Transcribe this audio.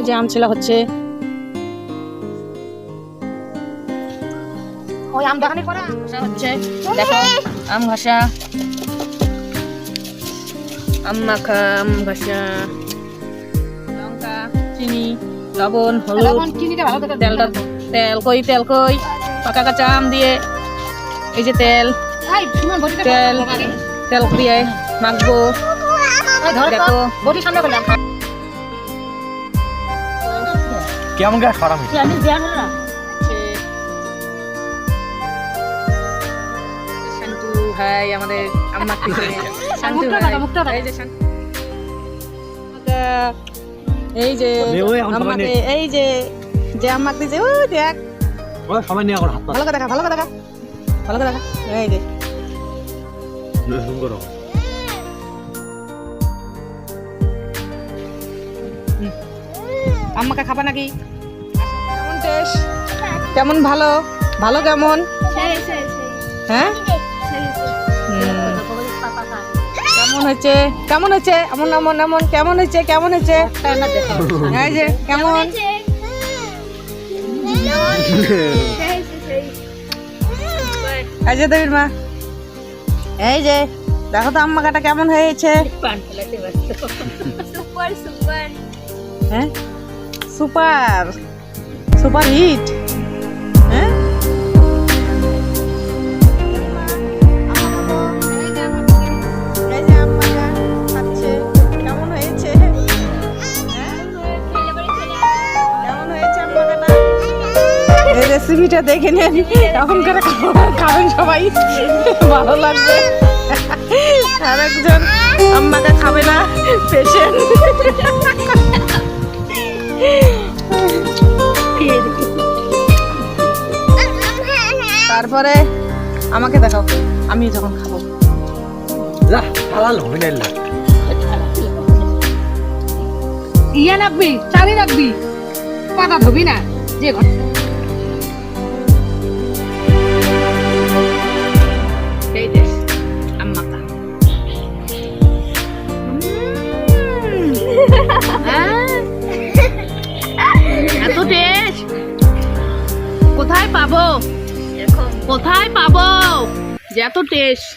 যে আম ছেলা হচ্ছে, ওই আম বাগানে করা হচ্ছে। দেখো আম ঘষা, আম মাখা, আম ঘষা, লঙ্কা, চিনি, লবণ, হলুদ, তেলটা তেল কই পাকা কাঁচা আম দিয়ে এই যে তেল দিয়ে মাখবো। দেখো কেমন গাছ খারাপ শান্তু ভাই আমাদের আম মাখতেছে। শান্তু ভাই এই যে এই যে আমাকে এই যে আম মাখতেছে। ও দেখ সবাই নিয়ে এখন হাত ভালো করে দেখা, ভালো করে দেখা, ভালো করে দেখা। এই যে আম মাখা খাবা নাকি? কেমন টেস্ট? কেমন? ভালো ভালো কেমন? হ্যাঁ কেমন হয়েছে? কেমন হয়েছে? এমন এমন এমন কেমন হয়েছে? কেমন হয়েছে? এই যে কেমন? এই যে দেবীর মা, এই যে দেখো তো আম মাখাটা কেমন হয়েছে? হ্যাঁ সুপার সুপার হিট। হ্যাঁ কেমন হয়েছে? কেমন হয়েছে আম মাখাটা? এই রেসিপিটা দেখে নেন, এখন করে খাবেন সবাই, ভালো লাগবে। আর একজন আম মাখা খাবে না, পেশেন্ট। তারপরে আমাকে দেখাও, আমি যখন খাবো। ইয়া রাখবি, চারি রাখবি, পাতা ধবি না যে এত টেস্ট কোথায় পাবো? কোথায় পাবো যে এত টেস্ট?